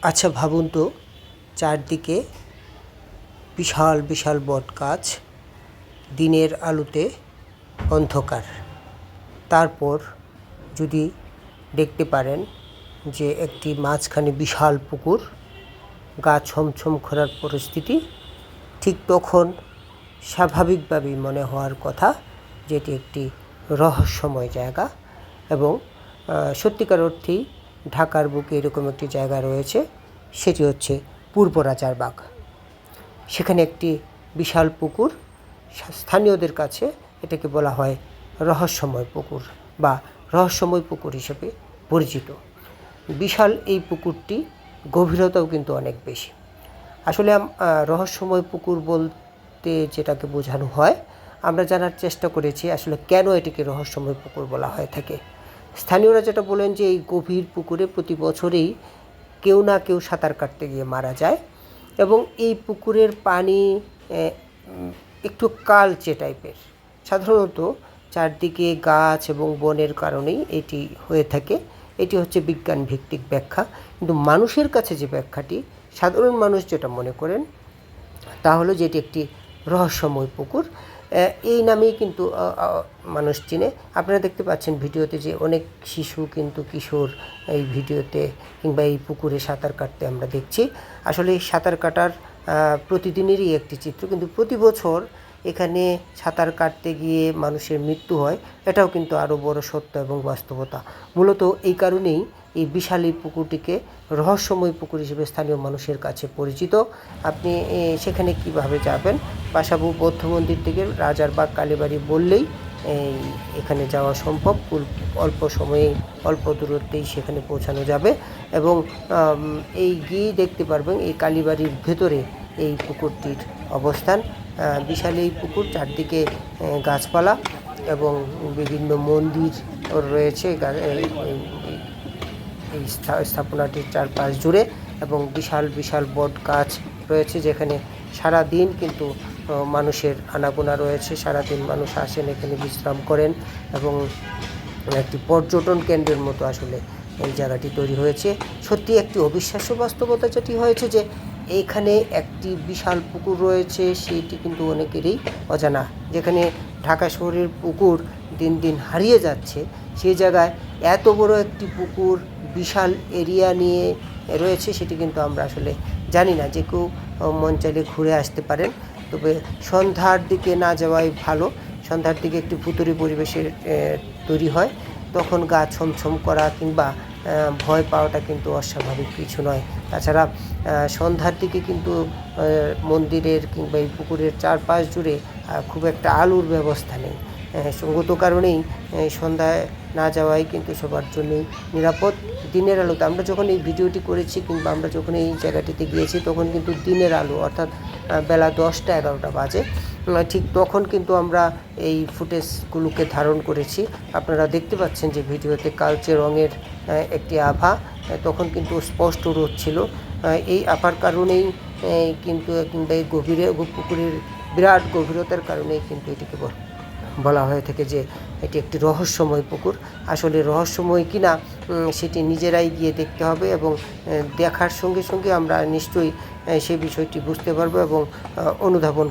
আচ্ছা ভাবুন তো, চারদিকে বিশাল বিশাল বটগাছ, দিনের আলোতে অন্ধকার। তারপর যদি দেখতে পারেন যে একটি মাঝখানে বিশাল পুকুর, গা ছমছম করার পরিস্থিতি, ঠিক তখন স্বাভাবিকভাবেই মনে হওয়ার কথা যে এটি একটি রহস্যময় জায়গা এবং সত্যিকার অর্থেই ঢাকার বুকে এরকম একটি জায়গা রয়েছে, সেটি হচ্ছে পূর্ব রাজার বাগ। সেখানে একটি বিশাল পুকুর, স্থানীয়দের কাছে এটাকে বলা হয় রহস্যময় পুকুর বা রহস্যময় পুকুর হিসেবে পরিচিত। বিশাল এই পুকুরটি গভীরতাও কিন্তু অনেক বেশি। আসলে রহস্যময় পুকুর বলতে যেটাকে বোঝানো হয়, আমরা জানার চেষ্টা করেছি আসলে কেন এটিকে রহস্যময় পুকুর বলা হয়ে থাকে। স্থানীয়রা যেটা বলেন যে এই গভীর পুকুরে প্রতি বছরেই কেউ না কেউ সাঁতার কাটতে গিয়ে মারা যায় এবং এই পুকুরের পানি একটু কালচে টাইপের। সাধারণত চারদিকে গাছ এবং বনের কারণেই এটি হয়ে থাকে। এটি হচ্ছে বিজ্ঞান ভিত্তিক ব্যাখ্যা, কিন্তু মানুষের কাছে যে ব্যাখ্যাটি, সাধারণ মানুষ যেটা মনে করেন তা হলো যে এটি একটি রহস্যময় পুকুর। এই নামেই কিন্তু মানুষ চিনে। আপনারা দেখতে পাচ্ছেন ভিডিওতে যে অনেক শিশু কিন্তু কিশোর এই ভিডিওতে কিংবা এই পুকুরে সাঁতার কাটতে আমরা দেখছি। আসলে সাঁতার কাটার প্রতিদিনেরই একটি চিত্র, কিন্তু প্রতি বছর এখানে সাঁতার কাটতে গিয়ে মানুষের মৃত্যু হয়, এটাও কিন্তু আরও বড় সত্য এবং বাস্তবতা। মূলত এই কারণেই এই বিশাল এই পুকুরটিকে রহস্যময় পুকুর হিসেবে স্থানীয় মানুষের কাছে পরিচিত। আপনি সেখানে কিভাবে যাবেন? বাসাবু বৌদ্ধ মন্দির থেকে রাজারবাগ কালীবাড়ি বললেই এখানে যাওয়া সম্ভব। অল্প সময়ে অল্প দূরত্বেই সেখানে পৌঁছানো যাবে এবং এই গিয়েই দেখতে পারবেন এই কালীবাড়ির ভেতরে এই পুকুরটির অবস্থান। বিশাল এই পুকুর, চারদিকে গাছপালা এবং বিভিন্ন মন্দির রয়েছে এই স্থাপনাটির চারপাশ জুড়ে, এবং বিশাল বিশাল বট গাছ রয়েছে যেখানে সারাদিন কিন্তু মানুষের আনাগোনা রয়েছে। সারাদিন মানুষ আসেন, এখানে বিশ্রাম করেন এবং একটি পর্যটন কেন্দ্রের মতো আসলে এই জায়গাটি তৈরি হয়েছে। সত্যি একটি অবিশ্বাস্য বাস্তবতা যেটি হয়েছে যে এইখানে একটি বিশাল পুকুর রয়েছে, সেইটি কিন্তু অনেকেরই অজানা। যেখানে ঢাকা শহরের পুকুর দিন দিন হারিয়ে যাচ্ছে, সেই জায়গায় এত বড় একটি পুকুর বিশাল এরিয়া নিয়ে রয়েছে, সেটি কিন্তু আমরা আসলে জানি না। যে কেউ মন চাইলে ঘুরে আসতে পারেন, তবে সন্ধ্যার দিকে না যাওয়াই ভালো। সন্ধ্যার দিকে একটি ভুতুড়ে পরিবেশের তৈরি হয়, তখন গা ছমছম করা কিংবা ভয় পাওয়াটা কিন্তু অস্বাভাবিক কিছু নয়। তাছাড়া সন্ধ্যার দিকে কিন্তু মন্দিরের কিংবা এই পুকুরের চারপাশ জুড়ে খুব একটা আলোর ব্যবস্থা নেই। সঙ্গত কারণেই সন্ধ্যায় না যাওয়াই কিন্তু সবার জন্যই নিরাপদ। দিনের আলোতে আমরা যখন এই ভিডিওটি করেছি কিংবা আমরা যখন এই জায়গাটিতে গিয়েছি, তখন কিন্তু দিনের আলো, অর্থাৎ বেলা 10টা-11টা বাজে। ঠিক তখন কিন্তু আমরা এই ফুটেজগুলোকে ধারণ করেছি। আপনারা দেখতে পাচ্ছেন যে ভিডিওতে কালচে রঙের একটি আভা, তখন কিন্তু স্পষ্ট রোদ ছিল। এই আভার কারণেই কিন্তু কিংবা এই পুকুরের বিরাট গভীরতার কারণেই কিন্তু এটিকে বলা হয়ে থাকে যে এটি একটি রহস্যময় পুকুর। আসলে রহস্যময় কিনা সেটি নিজেরাই গিয়ে দেখতে হবে এবং দেখার সঙ্গে সঙ্গে আমরা নিশ্চয়ই সেই বিষয়টি বুঝতে পারবো এবং অনুধাবন